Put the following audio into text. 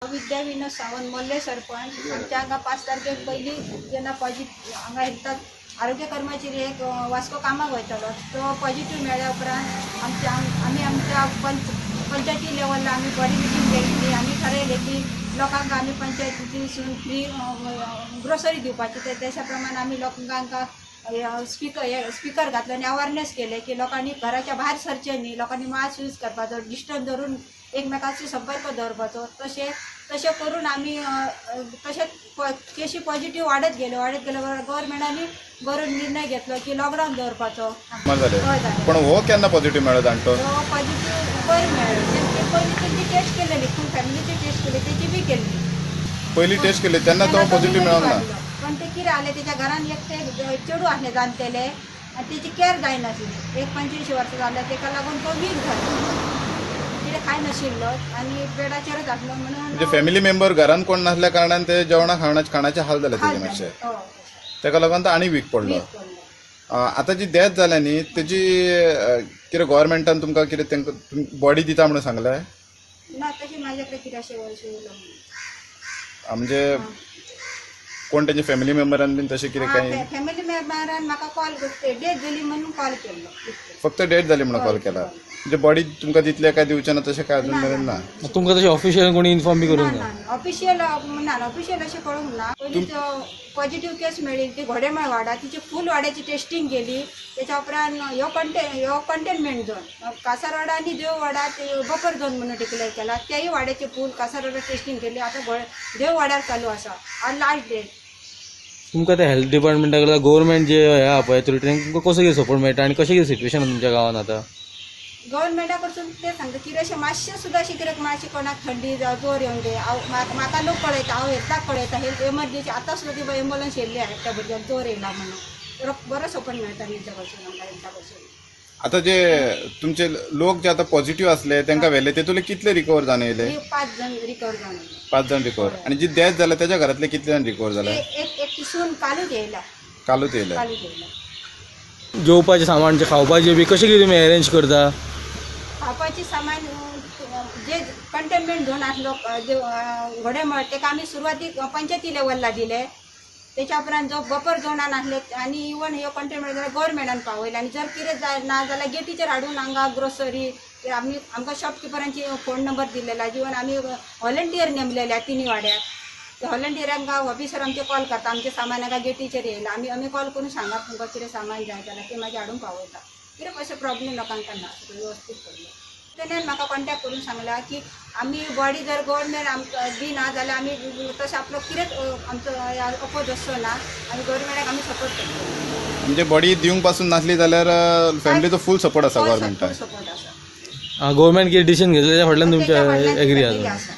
विद्या विनोद सावंत मोल्ले सरपंच आमच्या हांगा 5 तारखेक पयलीं जेन्ना पॉझिटिव्ह हांगा येतात आरोग्य कर्मचारी एक वास्को कामाक वयतलो तो पॉझिटिव्ह मेळ्ळ्या उपरांत आमी आमच्या पंचायती लेवलला आमी बॉडी मिटींग घेतली. आमी थारायलें की लोकांक आमी पंचायतीसून फ्री ग्रोसरी दिवपाची त्याच्या प्रमाणे आमी लोकांक स्पीकर घातलो आनी अवेअरनेस केले की लोकांनी घराच्या भायर सरचे न्ही, लोकांनी मास्क यूज करपाचो, डिस्टन्स धरून एकमेकांशी संपर्क दवरपाचो. तशें करून आमी तशेंच केशी पॉझिटिव्ह वाडत गेलो गव्हर्मेंटांनी बरो निर्णय घेतलो की लॉकडावन दवरपाचो. पण हो केन्ना पॉझिटिव्ह मेळ्ळो जाणटो? पॉझिटिव्ह बरें मेळ्ळो. पयलीं तेंची टेस्ट केलेली, फूल फॅमिलीची टेस्ट केली, तेची बी केल्ली. पयली टेस्ट केली तेन्ना तो पॉझिटिव्ह मेळोंक ना. पण ते कितें जालें तेच्या घरान एकटे चेडूं आसले जाणटेले आनी तेची कॅर जायनाशिल्ली. 25 वर्सां जालें तेका लागून तो वीक जालो, कितें खाय नाशिल्लो आनी बेडाचेरच आसलो म्हणून. म्हणजे फॅमिली मेंबर घरान कोण नासल्या कारणान ते जेवणा खाणाचे हाल जाले तेजे मातशे, तेका लागून तो आनी वीक पडलो. आतां जी डेथ जाल्या न्ही तेजी कितें गव्हर्मेंटान तुमकां कितें तेंका बॉडी दिता म्हणून सांगलें? ना तशी म्हाजे कडेन कितें अशें वयसुयेलो म्हणजे कोण तेजे फॅमिली मेंबरान बीन तशें कितें काय? फॅमिली मेंबरान म्हाका कॉल डेथ जाली म्हणून कॉल केल्लो. फक्त डेथ जाली म्हणून कॉल केला. म्हणजे बॉडी तुमकां दितले काय दिवचे ना तशें काय अजून मेरेन ना? तुमकां तशें ऑफिशियल कोणी इन्फॉर्म बी करूंक ना? ऑफिशियल अशें कळूंक ना. पयलीं पॉझिटिव्ह केस मेळ्ळी ती घोडेमाळ वाडा, तिची फूल वाड्याची टेस्टिंग केली. त्याच्या उपरांत ह्यो कंटेनमेंट झोन कासारवाडा आनी देववाडा बफर झोन म्हणून डिक्लेअर केला. त्याही वाड्याची फूल कासारवाडा टेस्टिंग केली. आतां देववाड्यार चालू आसा आज लास्ट डेट. तुमकां ते हेल्थ डिपार्टमेंटा कडल्यान गव्हर्मेंट जे ह्या अथॉरिटी तुमकां कसो कितें सपोर्ट मेळटा आनी कशें कितें सिच्युएशन तुमच्या गांवांत आतां? गव्हर्मेंटा कडसून ते सांगता की अशें मातशें सुद्दां अशें कितें मातशें कोणाक थंडी जावं जोर येवन दे म्हाका लोक कळयता, हांव हेल्थाक कळयता. हेल्थ एमर्जन्सी आतां सुद्दां ती एम्बुलन्स येयल्ली आहे त्या भुरग्यांक जोर येयला म्हणून. बरो सपोर्ट मेळटा तेंच्या कडसून आमकां हेल्था कडसून. आतां जे तुमचे लोक जे आतां पॉझिटिव्ह असले तांकां व्हेले तेतूंतले कितले रिकवर जावन येयले? 5 जण रिकवर जावन. 5 जण रिकवर. आणि जी डेथ जाल्या त्याच्या घरातले कितले जण रिकवर जाले? एक सून कालूच येयला. कालूच येयले. जेवपाचें सामान जे खावपाचें बी कशें कितें तुमी अरेंज करता? खावपाची सामान जे कंटेनमेंट झोन आसलो घोडेमळ तेका आमी सुरवातीक पंचायती लेवलला दिले. त्याच्या उपरांत जो बफर झोनान आसले आनी इवन ह्यो कंटेनमेंट जाल्यार गव्हर्मेंटान पावयले. आनी जर कितें ना जाल्यार गेटीचेर हाडून हांगा ग्रोसरी आमकां शॉपकिपरांची फोन नंबर दिलेला. इवन आमी व्हॉलंटियर नेमलेल्या 3 वाड्याक. त्या व्हॉलंटियरांक ऑफिसर आमचे कॉल करता, आमचे सामान हांगा गेटीचेर येयला. आमी कॉल करून सांगप तुमकां कितें सामान जाय जाल्यार ते मागीर हाडून पावयता. कितें अशें प्रॉब्लेम लोकांक ना, व्यवस्थीत करलो. तेणेन म्हाका कॉन्टॅक्ट करून सांगला की आमी बॉडी जर गव्हर्मेंट आमकां दिना जाल्यार आमी तशें आपलो कितेंच आमचो अपोज असो ना. आमी गव्हर्मेंटाक आमी सपोर्ट करता. म्हणजे बॉडी दिवंक पासून नासली जाल्यार फॅमिलीचो फूल सपोर्ट आसा गव्हर्मेंटान? सपोर्ट आसा. गव्हर्मेंट कितें डिसिजन घेतलें त्या फाटल्यान तुमच्या एग्री आसा?